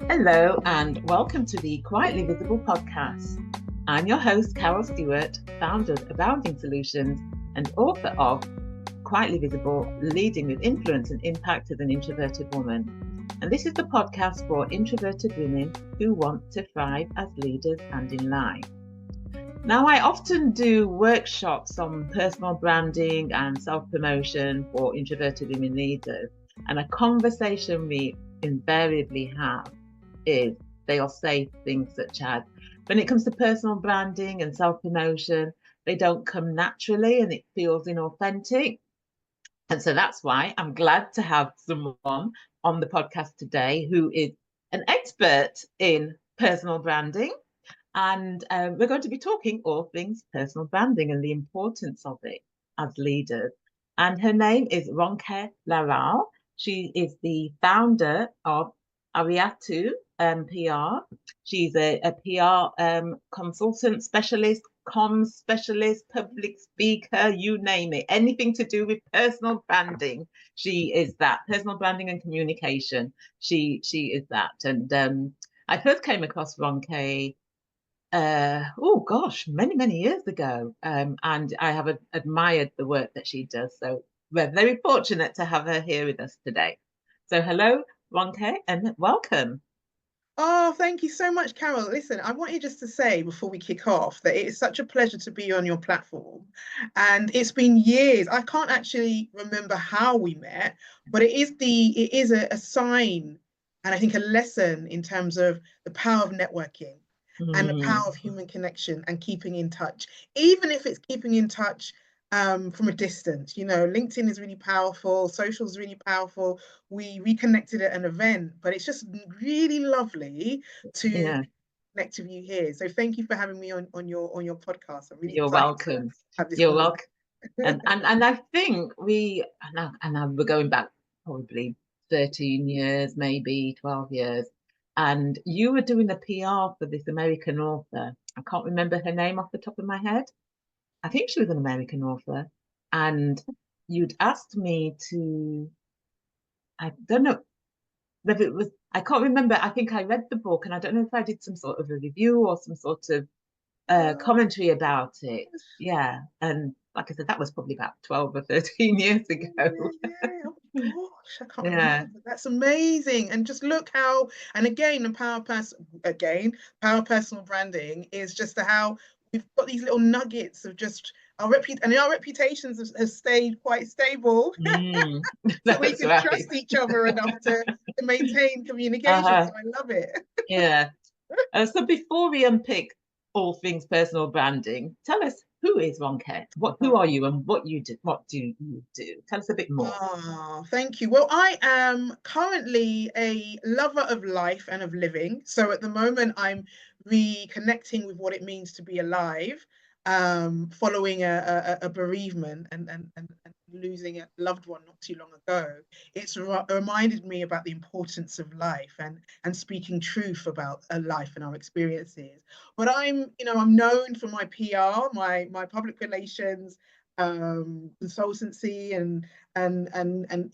Hello and welcome to the Quietly Visible podcast. I'm your host, Carol Stewart, founder of Abounding Solutions and author of Quietly Visible, Leading with Influence and Impact as an Introverted Woman. And this is the podcast for introverted women who want to thrive as leaders and in life. Now, I often do workshops on personal branding and self-promotion for introverted women leaders. And a conversation we invariably have is they'll say things such as, when it comes to personal branding and self-promotion, they don't come naturally and it feels inauthentic. And so that's why I'm glad to have someone on the podcast today who is an expert in personal branding. And we're going to be talking all things personal branding and the importance of it as leaders. And her name is Ronke Lawal. She is the founder of Ariatu PR. She's a PR consultant specialist, comms specialist, public speaker, you name it. Anything to do with personal branding, she is that. Personal branding and communication, she is that. And I first came across Ronke many years ago, and I have admired the work that she does. So we're very fortunate to have her here with us today. So hello, Ronke, and welcome. Oh, thank you so much, Carol. Listen, I want you just to say before we kick off that it is such a pleasure to be on your platform. And it's been years. I can't actually remember how we met, but it is a sign and I think a lesson in terms of the power of networking and the power of human connection and keeping in touch, even if it's keeping in touch from a distance. You know, LinkedIn is really powerful, social is really powerful. We reconnected at an event, but it's just really lovely to Yeah, connect with you here. So thank you for having me on your podcast. I'm really you're excited welcome. to have this You're conversation. welcome. And I think we're going back probably 13 years, maybe 12 years. And you were doing the PR for this American author. I can't remember her name off the top of my head. I think she was an American author, and you'd asked me to, I don't know whether it was, I can't remember. I think I read the book, and I don't know if I did some sort of a review or some sort of commentary about it. Yeah. And like I said, that was probably about 12 or 13 years ago. Yeah. Oh gosh, I can't Yeah. remember. That's amazing. And just look how, and again, power personal branding is just how we've got these little nuggets of just our reputations have stayed quite stable. So we That's can right. trust each other enough to maintain communication. Uh-huh. So I love it. Yeah. So before we unpick all things personal branding, tell us, who is Ronke? Who are you and what you do? What do you do? Tell us a bit more. Oh, thank you. Well, I am currently a lover of life and of living. So at the moment, I'm reconnecting with what it means to be alive, following a bereavement and losing a loved one not too long ago. It's reminded me about the importance of life and speaking truth about a life and our experiences. But I'm known for my PR, my public relations consultancy and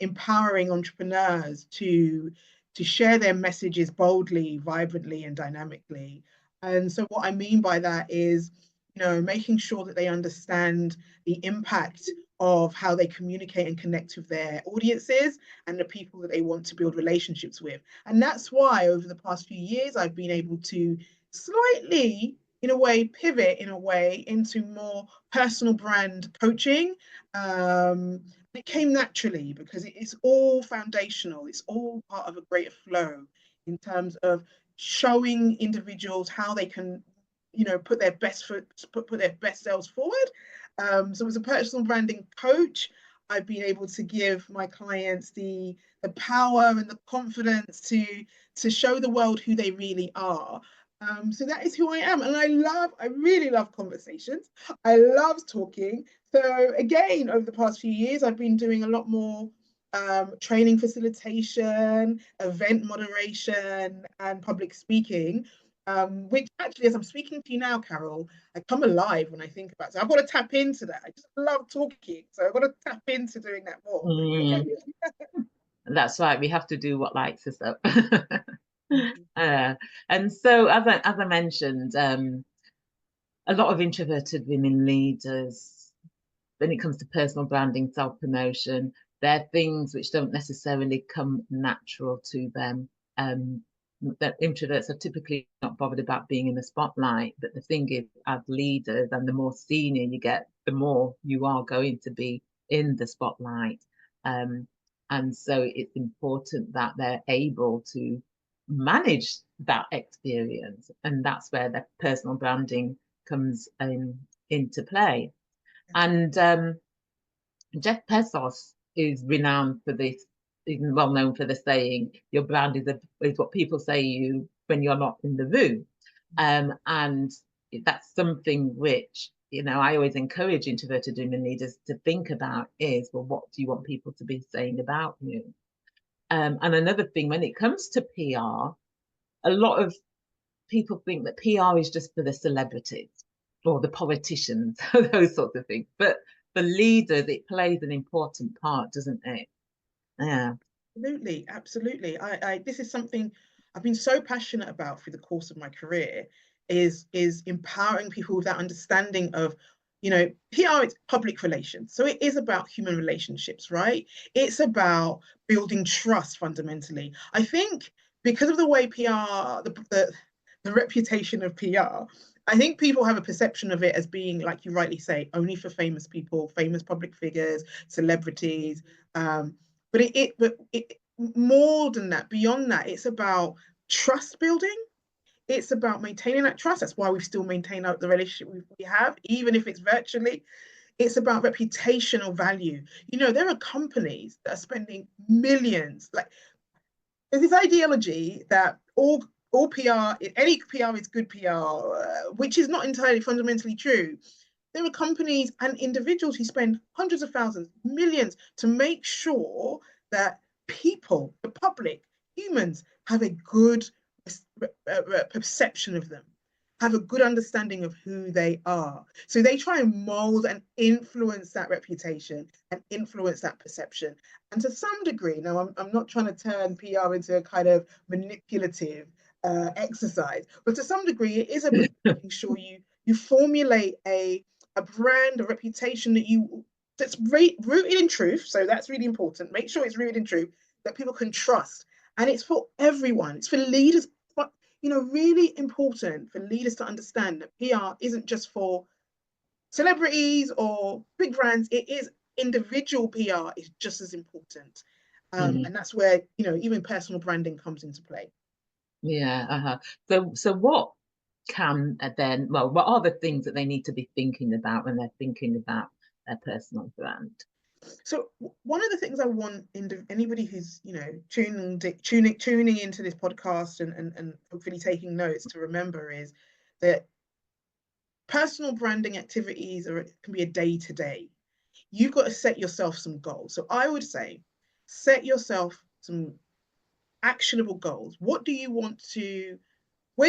empowering entrepreneurs to share their messages boldly, vibrantly, and dynamically. And so what I mean by that is, making sure that they understand the impact of how they communicate and connect with their audiences and the people that they want to build relationships with. And that's why over the past few years, I've been able to slightly, in a way, pivot in a way into more personal brand coaching. It came naturally because it's all foundational. It's all part of a greater flow in terms of showing individuals how they can, put their best put their best selves forward. So as a personal branding coach, I've been able to give my clients the power and the confidence to show the world who they really are. So that is who I am. And I really love conversations. I love talking. So again, over the past few years, I've been doing a lot more training facilitation, event moderation, and public speaking, which actually, as I'm speaking to you now, Carol, I come alive when I think about it. So I've got to tap into that. I just love talking. So I've got to tap into doing that more. That's right. We have to do what lights us up. And so, as I mentioned, a lot of introverted women leaders, when it comes to personal branding, self-promotion, they're things which don't necessarily come natural to them. That introverts are typically not bothered about being in the spotlight. But the thing is, as leaders, and the more senior you get, the more you are going to be in the spotlight. And so it's important that they're able to manage that experience. And that's where the personal branding comes into play. And Jeff Bezos is renowned for this, is well known for the saying, your brand is what people say you when you're not in the room. And that's something which, I always encourage introverted women leaders to think about is, well, what do you want people to be saying about you? And another thing, when it comes to PR, a lot of people think that PR is just for the celebrities or the politicians, those sorts of things. But for leaders, it plays an important part, doesn't it? Yeah. Absolutely, absolutely. This is something I've been so passionate about through the course of my career is empowering people with that understanding of, PR is public relations. So it is about human relationships, right? It's about building trust fundamentally. I think because of the way PR, the reputation of PR, I think people have a perception of it as being, like you rightly say, only for famous people, famous public figures, celebrities. But more than that, beyond that, it's about trust building. It's about maintaining that trust. That's why we still maintain the relationship we have, even if it's virtually. It's about reputational value. There are companies that are spending millions. Like, there's this ideology that all PR, any PR is good PR, which is not entirely fundamentally true. There are companies and individuals who spend hundreds of thousands, millions to make sure that people, the public, humans, have a good perception of them, have a good understanding of who they are. So they try and mold and influence that reputation and influence that perception. And to some degree, now I'm not trying to turn PR into a kind of manipulative exercise, but to some degree, it is about making sure you formulate a brand, a reputation that's rooted in truth. So that's really important. Make sure it's rooted in truth, that people can trust. And it's for everyone. It's for leaders. But, really important for leaders to understand that PR isn't just for celebrities or big brands. It is individual PR is just as important. And that's where, even personal branding comes into play. Yeah. So what can then, well, what are the things that they need to be thinking about when they're thinking about their personal brand? So one of the things I want anybody who's tuning into this podcast and hopefully taking notes to remember is that personal branding activities can be a day-to-day. You've got to set yourself some goals. So I would say set yourself some actionable goals. Where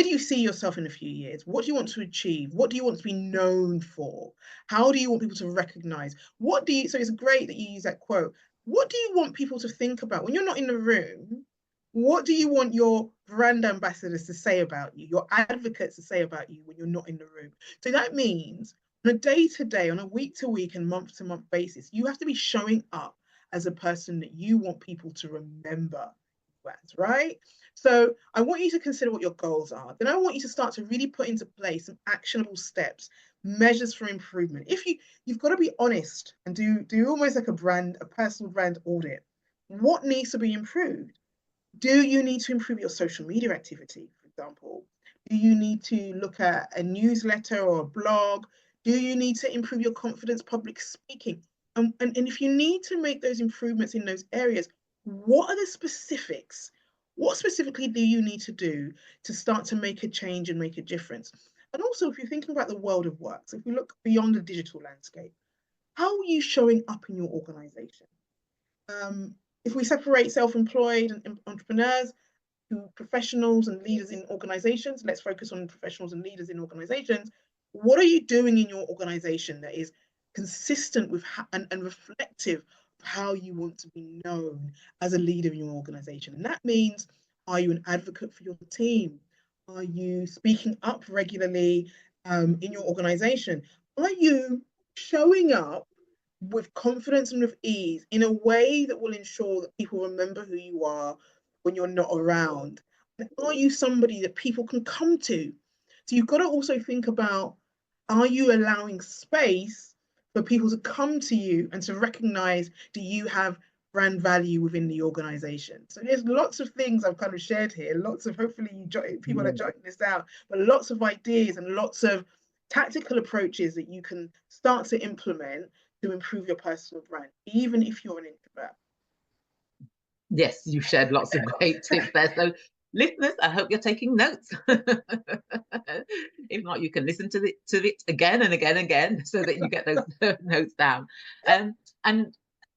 do you see yourself in a few years? What do you want to achieve? What do you want to be known for? How do you want people to recognize? So it's great that you use that quote. What do you want people to think about when you're not in the room? What do you want your brand ambassadors to say about you, your advocates to say about you when you're not in the room? So that means on a day-to-day, on a week-to-week and month-to-month basis, you have to be showing up as a person that you want people to remember you as, right? So I want you to consider what your goals are. Then I want you to start to really put into place some actionable steps, measures for improvement. You've got to be honest and do almost like a personal brand audit. What needs to be improved? Do you need to improve your social media activity, for example? Do you need to look at a newsletter or a blog? Do you need to improve your confidence public speaking? And if you need to make those improvements in those areas, what are the specifics? What specifically do you need to do to start to make a change and make a difference? And also, if you're thinking about the world of work, so if we look beyond the digital landscape, how are you showing up in your organization? If we separate self-employed and entrepreneurs to professionals and leaders in organizations, let's focus on professionals and leaders in organizations. What are you doing in your organization that is consistent with and reflective of how you want to be known as a leader in your organization? And that means Are you an advocate for your team? Are you speaking up regularly in your organization? Are you showing up with confidence and with ease in a way that will ensure that people remember who you are when you're not around? And are you somebody that people can come to? So you've got to also think about, are you allowing space for people to come to you and to recognize, do you have brand value within the organization? So there's lots of things I've kind of shared here, lots of, hopefully people are jotting this down, but lots of ideas and lots of tactical approaches that you can start to implement to improve your personal brand, even if you're an introvert. Yes, you've shared lots of great tips there. So, listeners, I hope you're taking notes. If not, you can listen to it again and again and again so that you get those notes down. And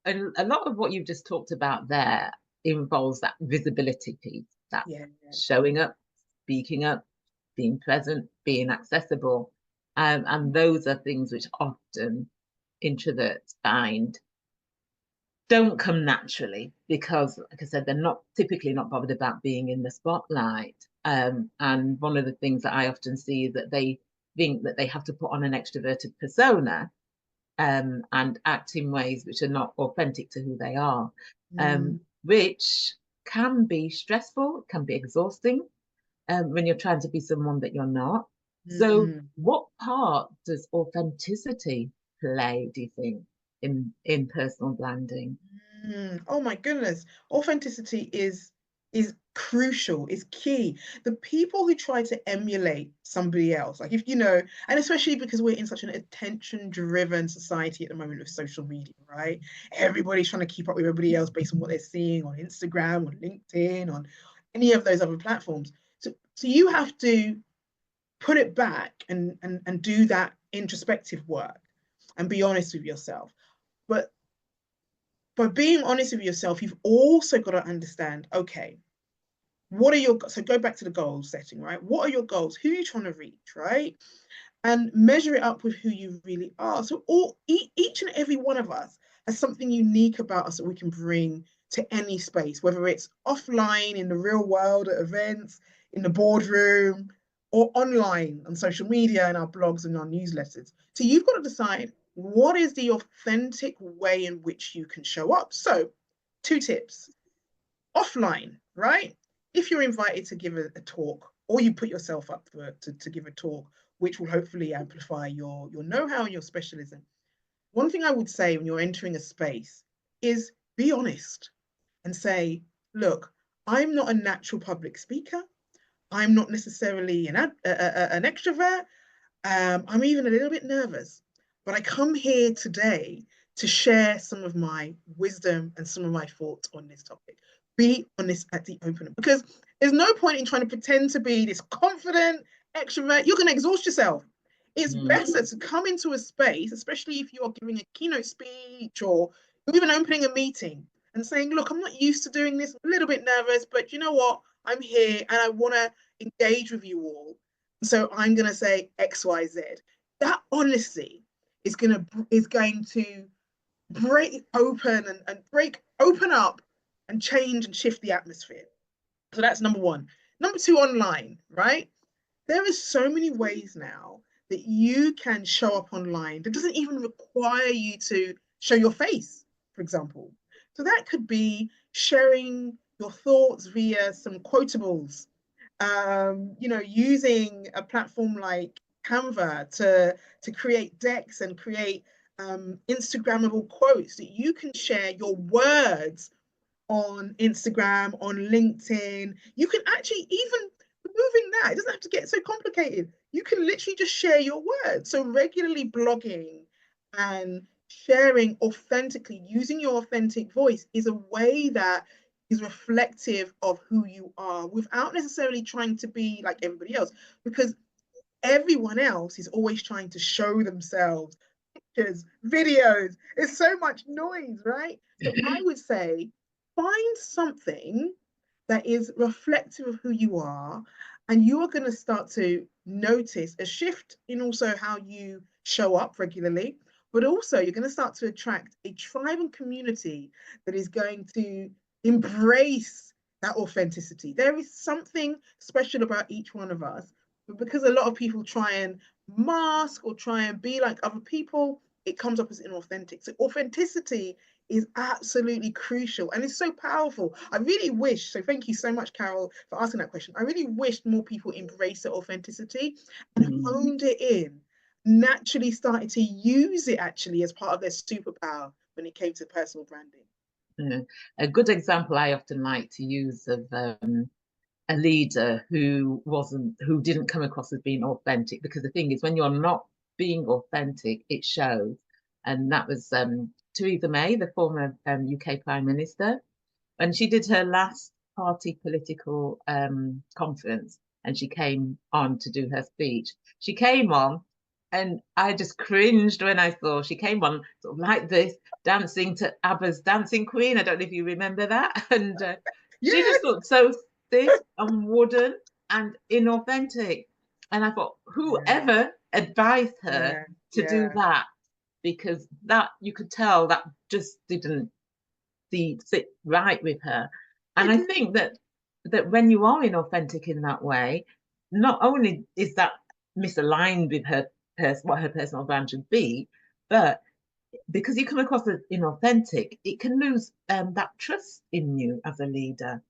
a lot of what you've just talked about there involves that visibility piece, that showing up, speaking up, being present, being accessible. And those are things which often introverts find don't come naturally because, like I said, they're not typically not bothered about being in the spotlight. And one of the things that I often see is that they think that they have to put on an extroverted persona and act in ways which are not authentic to who they are, which can be stressful, can be exhausting when you're trying to be someone that you're not. So, what part does authenticity play, do you think, in personal branding? Oh my goodness. Authenticity is crucial, is key. The people who try to emulate somebody else, like, if you know, and especially because we're in such an attention-driven society at the moment with social media, right? Everybody's trying to keep up with everybody else based on what they're seeing on Instagram, on LinkedIn, on any of those other platforms. So you have to put it back and do that introspective work and be honest with yourself. But by being honest with yourself, you've also got to understand, okay, what are your, so go back to the goal setting, right? What are your goals? Who are you trying to reach, right? And measure it up with who you really are. So each and every one of us has something unique about us that we can bring to any space, whether it's offline in the real world at events, in the boardroom, or online on social media and our blogs and our newsletters. So you've got to decide, what is the authentic way in which you can show up? So 2 tips. Offline, right? If you're invited to give a talk, or you put yourself up to give a talk, which will hopefully amplify your know-how and your specialism. One thing I would say when you're entering a space is be honest and say, look, I'm not a natural public speaker. I'm not necessarily an extrovert. I'm even a little bit nervous, but I come here today to share some of my wisdom and some of my thoughts on this topic. Be honest at the opening, because there's no point in trying to pretend to be this confident extrovert. You're going to exhaust yourself. It's better to come into a space, especially if you're giving a keynote speech or you're even opening a meeting and saying, look, I'm not used to doing this. I'm a little bit nervous, but you know what? I'm here and I want to engage with you all. So I'm going to say X, Y, Z. That honesty is going to break open and open up and change and shift the atmosphere. So that's number one. Number two, online, right? There is so many ways now that you can show up online that doesn't even require you to show your face, for example. So that could be sharing your thoughts via some quotables, using a platform like Canva to create decks and create Instagrammable quotes that you can share your words on Instagram, on LinkedIn. You can actually even removing that. It doesn't have to get so complicated. You can literally just share your words. So regularly blogging and sharing authentically, using your authentic voice is a way that is reflective of who you are without necessarily trying to be like everybody else, because everyone else is always trying to show themselves, pictures, videos. There's so much noise, right? So I would say find something that is reflective of who you are, and you are going to start to notice a shift in also how you show up regularly, but also you're going to start to attract a tribe and community that is going to embrace that authenticity. There is something special about each one of us, but because a lot of people try and mask or try and be like other people, it comes up as inauthentic. So authenticity is absolutely crucial and it's so powerful. I really wish, so thank you so much, Carol, for asking that question. I really wished more people embraced the authenticity and honed it in, naturally started to use it actually as part of their superpower when it came to personal branding. A good example I often like to use of a leader who didn't come across as being authentic, because the thing is, when you're not being authentic, it shows. And that was Theresa May, the former UK Prime Minister, when she did her last party political conference, and she came on to do her speech. She came on, and I just cringed when I saw she came on sort of like this, dancing to ABBA's Dancing Queen. I don't know if you remember that. And she Yes. just looked so stiff and wooden and inauthentic. And I thought, whoever advised her Yeah, to do yeah. that, because that you could tell that just didn't sit right with her. And I think that when you are inauthentic in that way, not only is that misaligned with what her personal brand should be, but because you come across as inauthentic, it can lose that trust in you as a leader.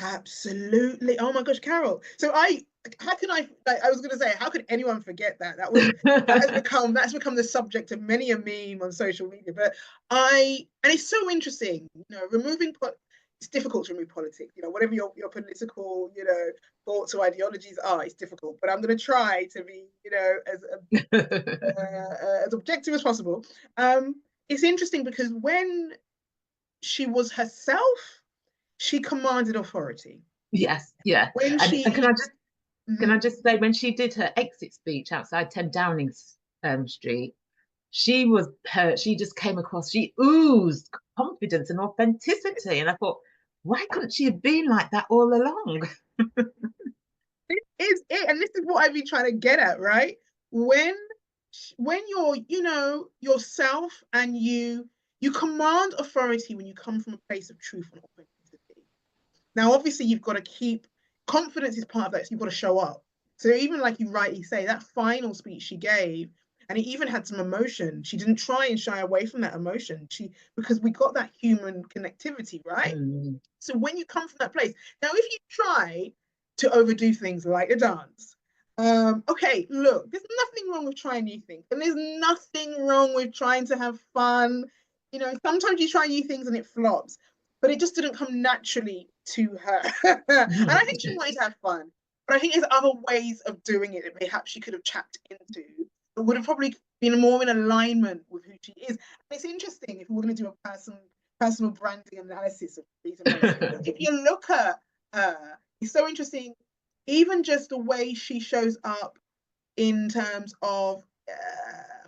Absolutely. Oh my gosh, Carol. So how can I was going to say, how could anyone forget that? That's become the subject of many a meme on social media. But and it's so interesting, it's difficult to remove politics, whatever your political, thoughts or ideologies are, it's difficult. But I'm going to try to be, as objective as possible. It's interesting because when she was herself, she commanded authority. Yes, yeah. When And she, can I just say, when she did her exit speech outside 10 Downing Street, she just came across, she oozed confidence and authenticity. And I thought, why couldn't she have been like that all along? this is it, and this is what I've been trying to get at, right? When when you're, yourself, and you command authority when you come from a place of truth and authenticity. Now, obviously, you've got to keep confidence is part of that. So you've got to show up. So even like you rightly say, that final speech she gave, and it even had some emotion. She didn't try and shy away from that emotion. Because we got that human connectivity, right? Mm. So when you come from that place, now if you try to overdo things like a dance, okay, look, there's nothing wrong with trying new things, and there's nothing wrong with trying to have fun. Sometimes you try new things and it flops, but it just didn't come naturally to her. And I think she wanted to have fun, but I think there's other ways of doing it that perhaps she could have tapped into that would have probably been more in alignment with who she is. And it's interesting if we're going to do a personal branding analysis of Lisa May. If you look at her, it's so interesting, even just the way she shows up in terms of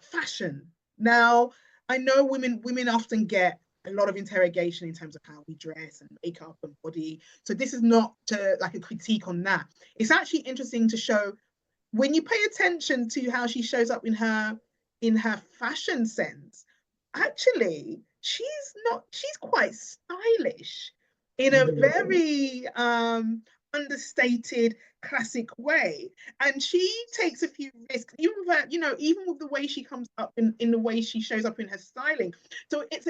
fashion. Now, I know women often get a lot of interrogation in terms of how we dress and makeup and body. So this is not like a critique on that. It's actually interesting to show when you pay attention to how she shows up in her fashion sense. Actually, she's quite stylish in a very understated classic way, and she takes a few risks, even with that, even with the way she comes up in the way she shows up in her styling. So it's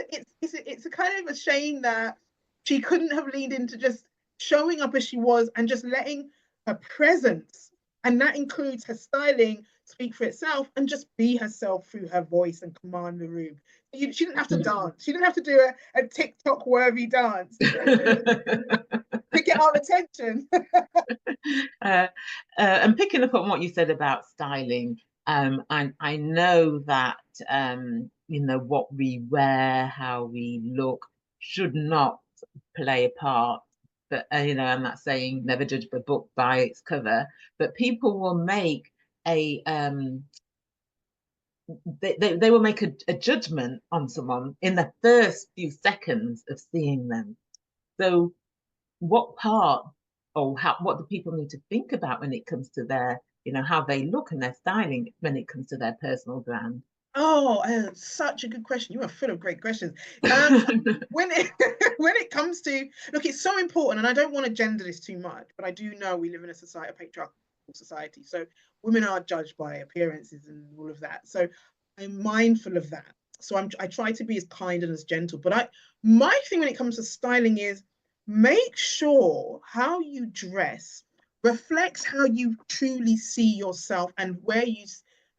a kind of a shame that she couldn't have leaned into just showing up as she was and just letting her presence, and that includes her styling, speak for itself and just be herself through her voice and command the room. She didn't have to dance. She didn't have to do a TikTok worthy dance to get our attention. And picking up on what you said about styling, I know that what we wear, how we look, should not play a part. But I'm not saying never judge a book by its cover, but people will make a they will make a judgment on someone in the first few seconds of seeing them. So what part, or what do people need to think about when it comes to their, how they look and their styling when it comes to their personal brand? Such a good question. You are full of great questions. When it when it comes to, look, it's so important, and I don't want to gender this too much, but I do know we live in a society, a patriarchal society. So women are judged by appearances and all of that. So I'm mindful of that. So I try to be as kind and as gentle. But my thing when it comes to styling is make sure how you dress reflects how you truly see yourself and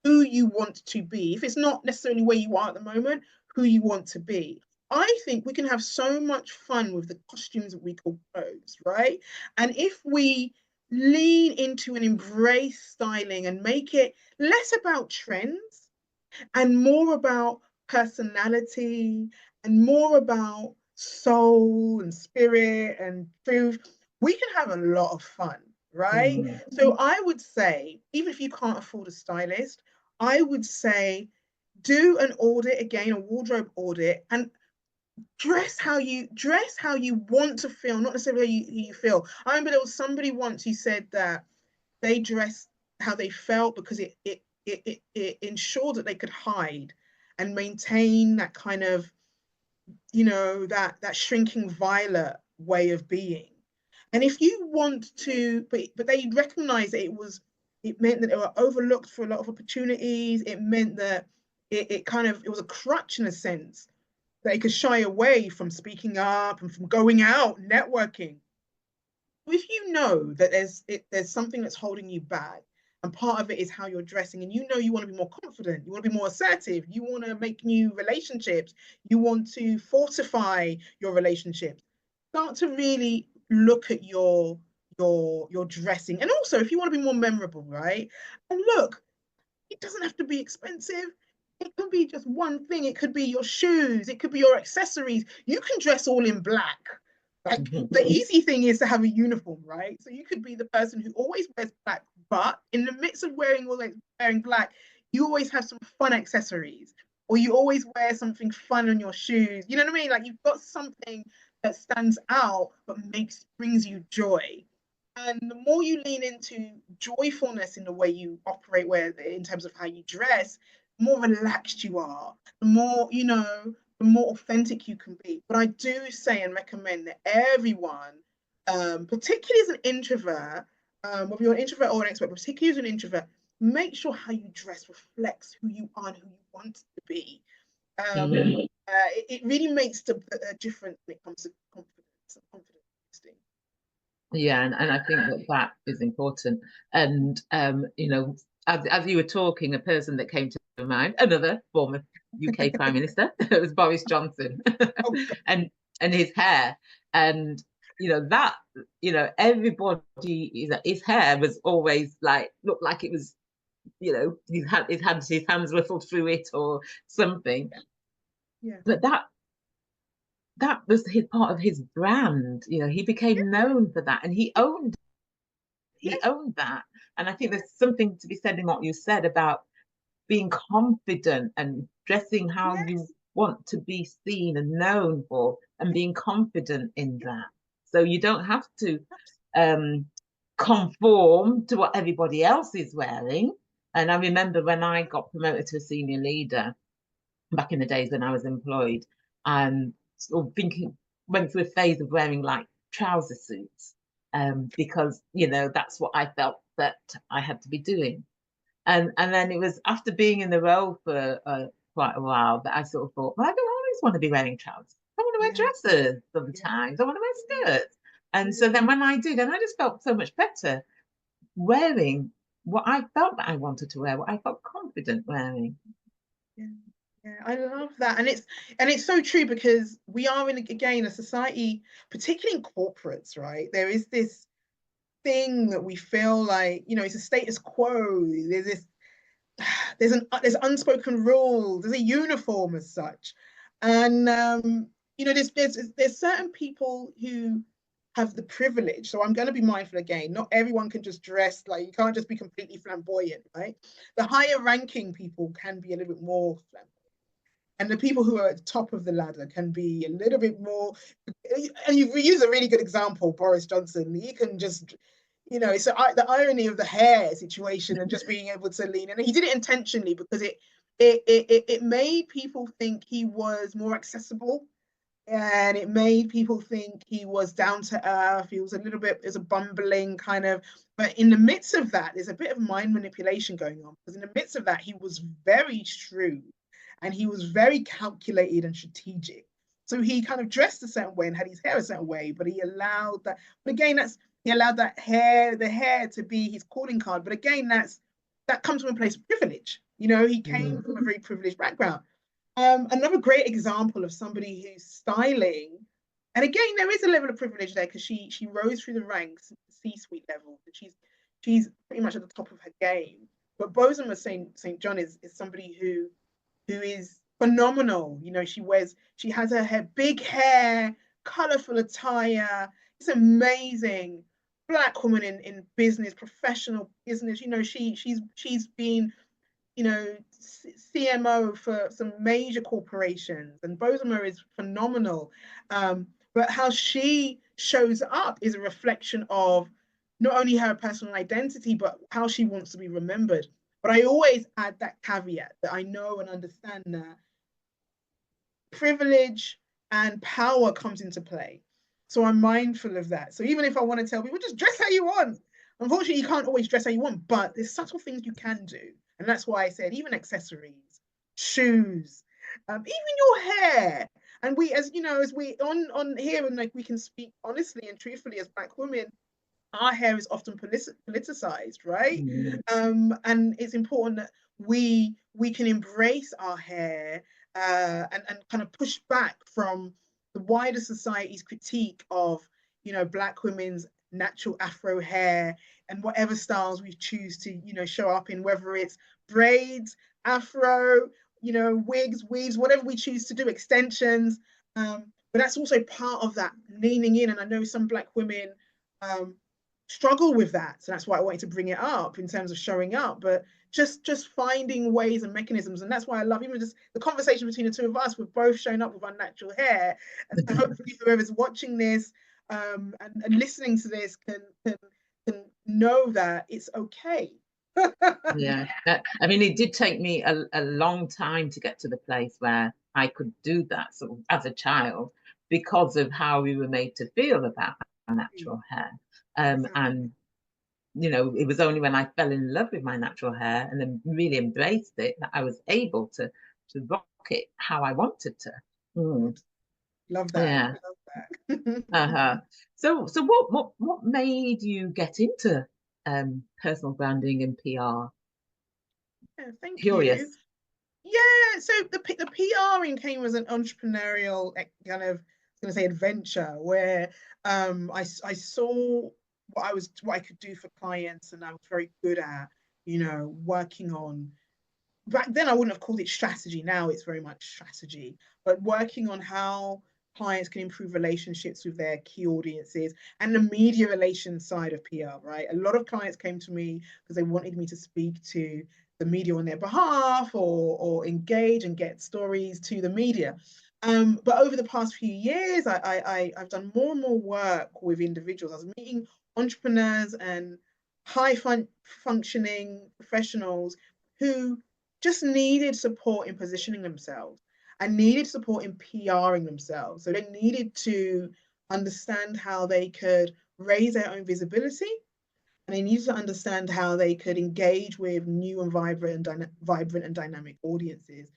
who you want to be. If it's not necessarily where you are at the moment, who you want to be. I think we can have so much fun with the costumes that we call clothes, right? And if we lean into and embrace styling and make it less about trends and more about personality and more about soul and spirit and truth, we can have a lot of fun, right? Mm. So I would say, even if you can't afford a stylist, I would say do an audit again, a wardrobe audit, and dress how you want to feel, not necessarily how you feel. I remember there was somebody once who said that they dressed how they felt because it ensured that they could hide and maintain that kind of, that shrinking violet way of being. And if you want to, but they recognized that it meant that they were overlooked for a lot of opportunities. It meant that it was a crutch in a sense, that they could shy away from speaking up and from going out networking. If you know that there's something that's holding you back, and part of it is how you're dressing, and you want to be more confident, you want to be more assertive, you want to make new relationships, you want to fortify your relationships, start to really look at your dressing. And also, if you want to be more memorable, right? And look, it doesn't have to be expensive. It could be just one thing. It could be your shoes. It could be your accessories. You can dress all in black. Like the easy thing is to have a uniform, right? So you could be the person who always wears black, but in the midst of wearing black, you always have some fun accessories, or you always wear something fun on your shoes. You know what I mean? Like you've got something that stands out but brings you joy. And the more you lean into joyfulness in the way you operate, where in terms of how you dress, the more relaxed you are, the more authentic you can be. But I do say and recommend that everyone, particularly as an introvert, whether you're an introvert or an extrovert, but particularly as an introvert, make sure how you dress reflects who you are and who you want to be. It really makes a difference when it comes to confidence. Yeah, and I think that is important. And as you were talking, a person that came to mind, another former UK Prime Minister, it was Boris Johnson, Oh, and his hair, and that everybody, his hair was always like looked like it was, his hands ruffled through it or something. yeah. But that was his part of his brand. He became known for that, and he Yes, owned that. And I think there's something to be said in what you said about being confident and dressing how you yes, want to be seen and known for, and being confident in that. So you don't have to um, conform to what everybody else is wearing. And I remember when I got promoted to a senior leader back in the days when I was employed, and sort of thinking, went through a phase of wearing like trouser suits, because that's what I felt that I had to be doing. And then it was after being in the role for quite a while that I sort of thought, well, I don't always want to be wearing trousers. I want to yeah, wear dresses yeah, sometimes. I want to wear skirts. And so yeah, then when I did, and I just felt so much better wearing what I felt that I wanted to wear, what I felt confident wearing. yeah. Yeah, I love that, and it's so true, because we are in, again, a society, particularly in corporates, right? There is this thing that we feel like, it's a status quo. There's this, there's unspoken rules. There's a uniform as such, and there's certain people who have the privilege. So I'm going to be mindful again. Not everyone can just dress like, you can't just be completely flamboyant, right? The higher ranking people can be a little bit more flamboyant, and the people who are at the top of the ladder can be a little bit more. And you've used a really good example, Boris Johnson. He can just, it's the irony of the hair situation and just being able to lean. And he did it intentionally because it made people think he was more accessible, and it made people think he was down to earth. He was a little bit, is a bumbling kind of, but in the midst of that, there's a bit of mind manipulation going on, because in the midst of that, he was very shrewd and he was very calculated and strategic. So he kind of dressed a certain way and had his hair a certain way, but he allowed that. But again, that's he allowed that hair, the hair, to be his calling card. But again, that comes from a place of privilege. You know, he came from a very privileged background. Another great example of somebody who's styling, and again, there is a level of privilege there, because she rose through the ranks at the C-suite level, and she's pretty much at the top of her game. But Bosema St. John is somebody who is phenomenal. You know, she has her hair, big hair, colorful attire. It's amazing. Black woman in business, professional business. You know, she's been, you know, CMO for some major corporations, and Bosema is phenomenal. But how she shows up is a reflection of not only her personal identity, but how she wants to be remembered. But I always add that caveat that I know and understand that privilege and power comes into play. So I'm mindful of that. So even if I want to tell people, just dress how you want, unfortunately, you can't always dress how you want, but there's subtle things you can do. And that's why I said even accessories, shoes, even your hair. And we, as you know, as we on here, and like we can speak honestly and truthfully as Black women, our hair is often politicized, right? And it's important that we can embrace our hair, and kind of push back from the wider society's critique of, you know, Black women's natural Afro hair, and whatever styles we choose to, you know, show up in, whether it's braids, Afro, you know, wigs, weaves, whatever we choose to do, extensions. But that's also part of that leaning in. And I know some Black women um, struggle with that. So that's why I wanted to bring it up in terms of showing up, but just finding ways and mechanisms. And that's why I love even just the conversation between the two of us. We've both shown up with our natural hair. And so hopefully whoever's watching this, and listening to this can know that it's okay. Yeah, I mean, it did take me a long time to get to the place where I could do that sort of as a child, because of how we were made to feel about our natural hair. And you know, it was only when I fell in love with my natural hair and then really embraced it that I was able to rock it how I wanted to. Love that. Yeah. Love that. Uh-huh. So what made you get into personal branding and PR? Yeah, thank you. Curious. Yeah, so the PRing came as an entrepreneurial kind of, I was going to say, adventure, where I saw what I could do for clients, and I was very good at, you know, working on. Back then I wouldn't have called it strategy. Now it's very much strategy, but working on how clients can improve relationships with their key audiences, and the media relations side of PR, right? A lot of clients came to me because they wanted me to speak to the media on their behalf, or engage and get stories to the media. But over the past few years, I've done more and more work with individuals. I was meeting entrepreneurs and functioning professionals who just needed support in positioning themselves, and needed support in PRing themselves. So they needed to understand how they could raise their own visibility, and they needed to understand how they could engage with new and vibrant and dynamic audiences.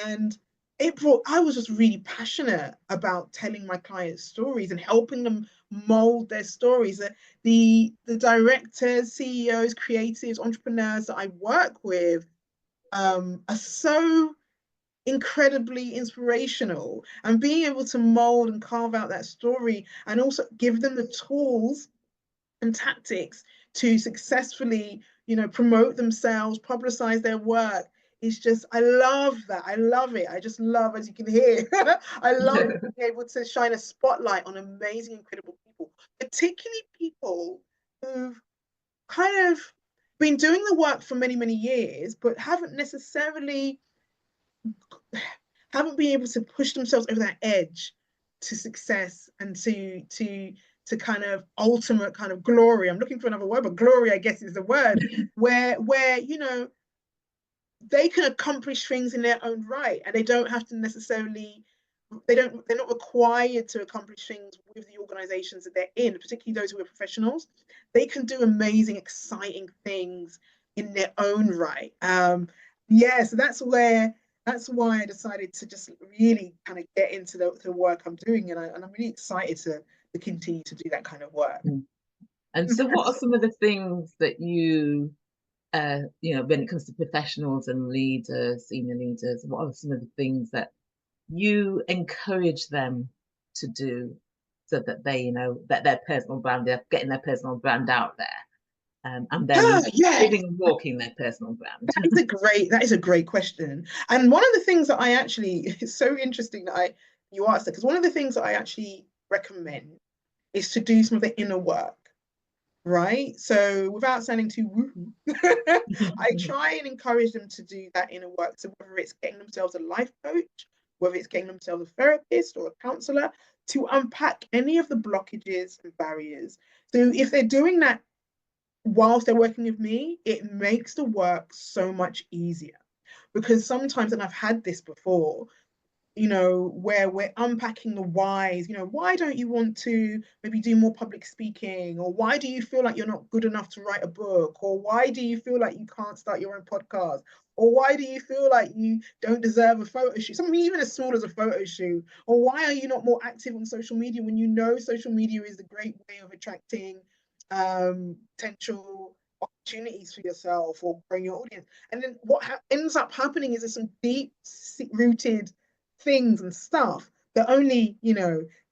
And I was just really passionate about telling my clients stories and helping them mold their stories. The directors, CEOs, creatives, entrepreneurs that I work with are so incredibly inspirational, and being able to mold and carve out that story, and also give them the tools and tactics to successfully, you know, promote themselves, publicize their work, is just, I love that. I love it. I just love, as you can hear, I love being able to shine a spotlight on amazing, incredible people, particularly people who've kind of been doing the work for many, many years, but haven't been able to push themselves over that edge to success, and to kind of ultimate kind of glory. I'm looking for another word, but glory, I guess, is the word, where you know, they can accomplish things in their own right, and they don't have to necessarily, they're not required to accomplish things with the organizations that they're in, particularly those who are professionals. They can do amazing, exciting things in their own right. Yeah, so that's why I decided to just really kind of get into the work I'm doing, and I'm really excited to continue to do that kind of work. And so what are some of the things that you when it comes to professionals and leaders, senior leaders, what are some of the things that you encourage them to do so that they, that their personal brand, they're getting their personal brand out there, and then Yeah, living and walking their personal brand? that is a great question. And one of the things that I actually, it's so interesting that you asked that, because one of the things that I actually recommend is to do some of the inner work, right? So without sounding too woohoo, I try and encourage them to do that inner work. So whether it's getting themselves a life coach, whether it's getting themselves a therapist or a counselor, to unpack any of the blockages and barriers. So if they're doing that whilst they're working with me, it makes the work so much easier. Because sometimes, and I've had this before, where we're unpacking the whys, why don't you want to maybe do more public speaking? Or why do you feel like you're not good enough to write a book? Or why do you feel like you can't start your own podcast? Or why do you feel like you don't deserve a photo shoot? Something even as small as a photo shoot. Or why are you not more active on social media when you know social media is a great way of attracting potential opportunities for yourself or growing your audience? And then what ends up happening is there's some deep rooted things and stuff that only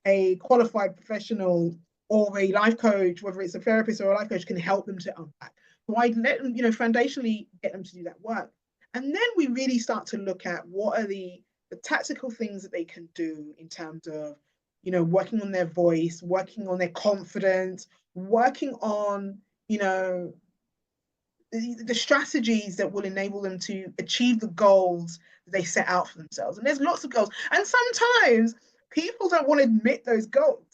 a qualified professional or a life coach, whether it's a therapist or a life coach, can help them to unpack. So I let them foundationally get them to do that work, and then we really start to look at what are the tactical things that they can do in terms of working on their voice, working on their confidence, working on the strategies that will enable them to achieve the goals they set out for themselves. And there's lots of goals. And sometimes people don't want to admit those goals.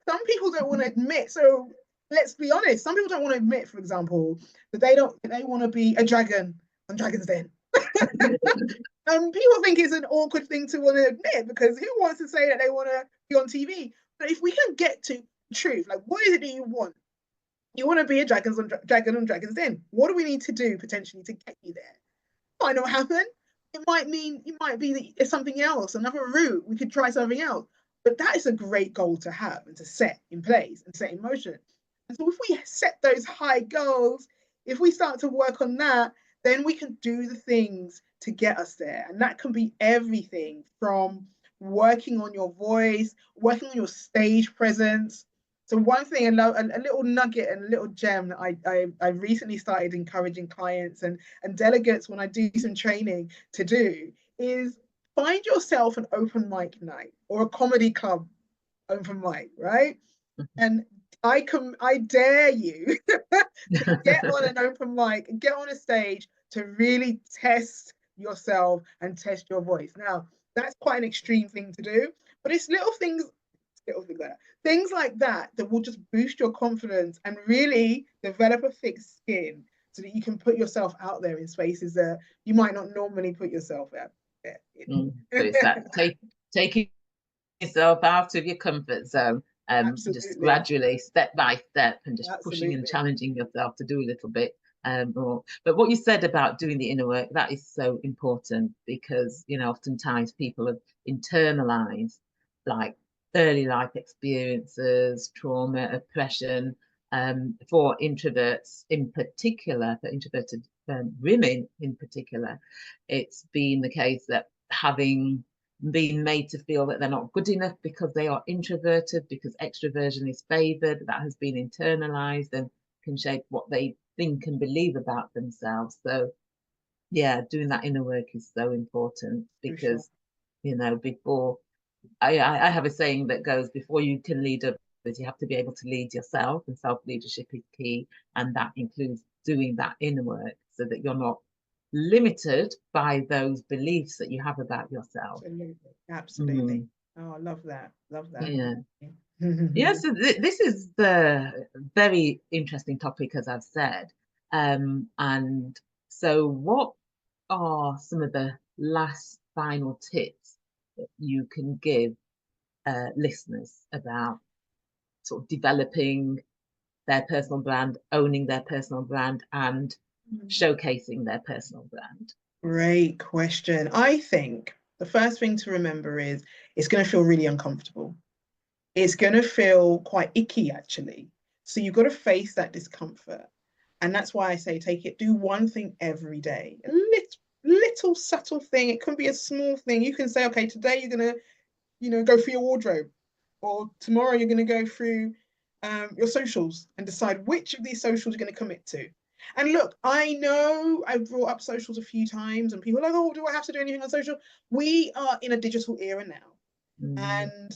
Some people don't want to admit. So let's be honest. Some people don't want to admit, for example, that they want to be a dragon on Dragon's Den. People think it's an awkward thing to want to admit, because who wants to say that they want to be on TV? But if we can get to the truth, like, what is it that you want? You want to be a dragon on Dragon's Den. What do we need to do potentially to get you there? Might not happen. It might be that it's something else, another route. We could try something else. But that is a great goal to have and to set in place and set in motion. And so if we set those high goals, if we start to work on that, then we can do the things to get us there. And that can be everything from working on your voice, working on your stage presence. So one thing, a little nugget and a little gem that I recently started encouraging clients and delegates when I do some training to do is find yourself an open mic night or a comedy club open mic, right? And I dare you to get on an open mic and get on a stage to really test yourself and test your voice. Now, that's quite an extreme thing to do, but it's little things like that that will just boost your confidence and really develop a thick skin so that you can put yourself out there in spaces that you might not normally put yourself at. So it's that taking yourself out of your comfort zone, just gradually, step by step, and just pushing and challenging yourself to do a little bit more. But what you said about doing the inner work, that is so important, because oftentimes people have internalized like early life experiences, trauma, oppression. For introverts in particular, for introverted women in particular, it's been the case that having been made to feel that they're not good enough because they are introverted, because extraversion is favored, that has been internalized and can shape what they think and believe about themselves. So yeah, doing that inner work is so important, because before I have a saying that goes, before you can lead others, you have to be able to lead yourself, and self-leadership is key, and that includes doing that inner work so that you're not limited by those beliefs that you have about yourself. Absolutely. Oh, I love that. Yeah, so this is the very interesting topic, as I've said. And so what are some of the last final tips that you can give listeners about sort of developing their personal brand, owning their personal brand, and showcasing their personal brand? Great question. I think the first thing to remember is it's going to feel really uncomfortable. It's going to feel quite icky, actually. So you've got to face that discomfort. And that's why I say do one thing every day. A little subtle thing. It can be a small thing. You can say, okay, today you're going to, go through your wardrobe, or tomorrow you're going to go through your socials and decide which of these socials you're going to commit to. And look, I know I've brought up socials a few times and people are like, oh, do I have to do anything on social? We are in a digital era now. And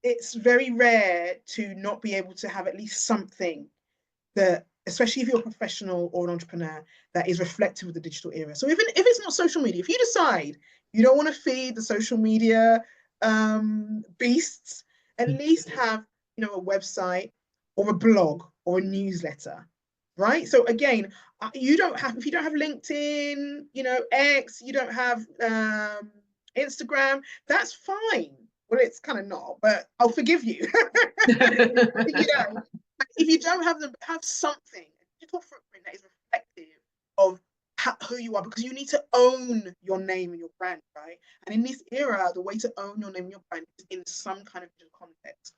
it's very rare to not be able to have at least something that, especially if you're a professional or an entrepreneur, that is reflective of the digital era. So even if it's not social media, if you decide you don't want to feed the social media beasts, at least have a website or a blog or a newsletter, right? So again, if you don't have LinkedIn, X, you don't have Instagram, that's fine. Well, it's kind of not, but I'll forgive you. If you don't have them, have something, a digital footprint that is reflective of who you are, because you need to own your name and your brand, right? And in this era, the way to own your name and your brand is in some kind of digital context.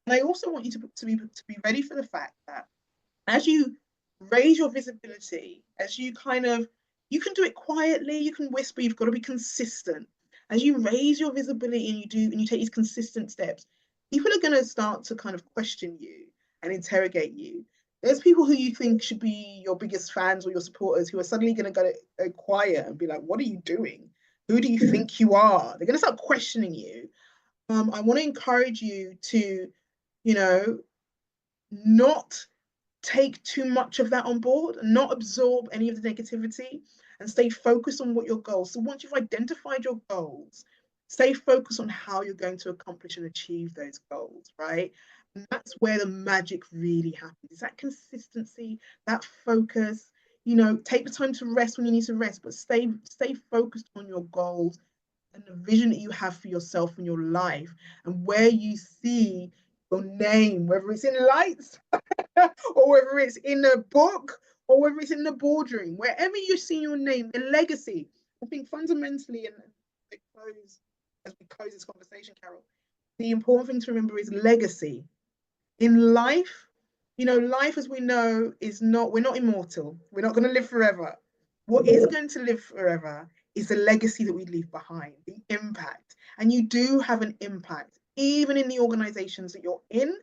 And I also want you to be ready for the fact that as you raise your visibility, as you can do it quietly, you can whisper, you've got to be consistent. As you raise your visibility and you take these consistent steps, people are going to start to kind of question you and interrogate you. There's people who you think should be your biggest fans or your supporters who are suddenly going to go quiet and be like, what are you doing? Who do you think you are? They're going to start questioning you. I want to encourage you to, not take too much of that on board and not absorb any of the negativity, and stay focused on what your goals. So once you've identified your goals, stay focused on how you're going to accomplish and achieve those goals, right? And that's where the magic really happens. Is that consistency, that focus. Take the time to rest when you need to rest, but stay focused on your goals and the vision that you have for yourself and your life, and where you see your name, whether it's in lights or whether it's in a book or whether it's in the boardroom, wherever you see your name, the legacy. I think fundamentally, and as we close this conversation, Carol, the important thing to remember is legacy. In life, life as we know we're not immortal. We're not going to live forever. What is going to live forever is the legacy that we leave behind, the impact. And you do have an impact, even in the organizations that you're in.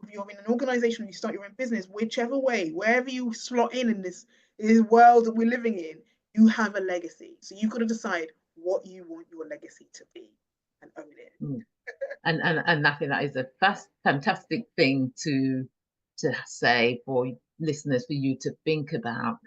If you're in an organization, you start your own business, whichever way, wherever you slot in this world that we're living in, you have a legacy. So you've got to decide what you want your legacy to be and own it. And I think that is a fantastic thing to say for listeners, for you to think about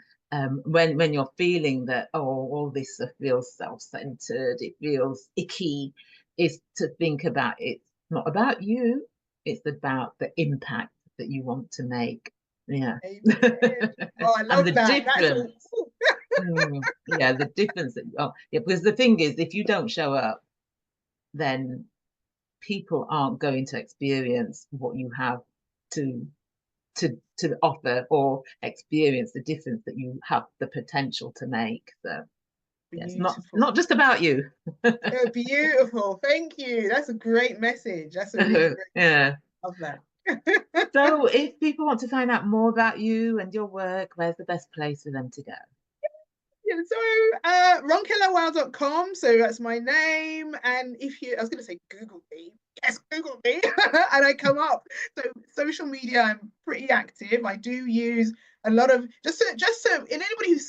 when you're feeling that, all this feels self-centered, it feels icky, is to think about it's not about you, it's about the impact that you want to make. Yeah. Oh, I love and the that. difference. Yeah, the difference that, because the thing is, if you don't show up, then people aren't going to experience what you have to offer, or experience the difference that you have the potential to make. So yeah, it's not just about you. Oh, beautiful. Thank you. That's a great message. That's a really great yeah. Love that. So if people want to find out more about you and your work, where's the best place for them to go? Yeah, so ronkelawal.com, so that's my name. And I was going to say Google me. Yes, Google me. And I come up. So social media, I'm pretty active. I do use a lot of, just so in anybody who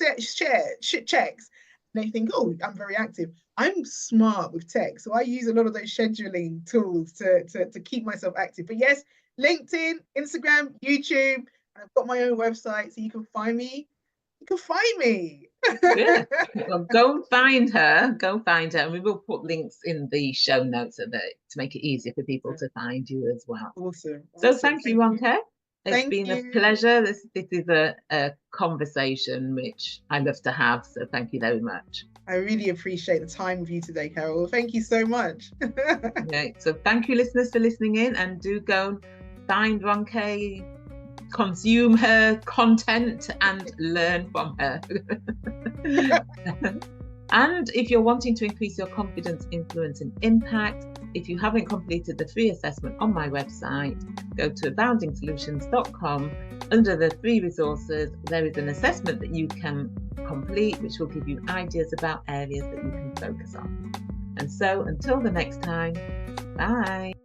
checks, they think, oh, I'm very active. I'm smart with tech. So I use a lot of those scheduling tools to keep myself active. But yes, LinkedIn, Instagram, YouTube, and I've got my own website, so you can find me. You can find me. Yeah. Well, go find her, and we will put links in the show notes of it to make it easier for people to find you as well. Awesome. So thank you, Ronke. It's Thank been a you. pleasure. This is a conversation which I love to have. So thank you very much. I really appreciate the time with you today, Carol. Thank you so much. Okay, so thank you, listeners, for listening in, and do go and find Ronke, consume her content, and learn from her. And if you're wanting to increase your confidence, influence, and impact, if you haven't completed the free assessment on my website, go to aboundingsolutions.com. Under the free resources, there is an assessment that you can complete, which will give you ideas about areas that you can focus on. And so until the next time, bye.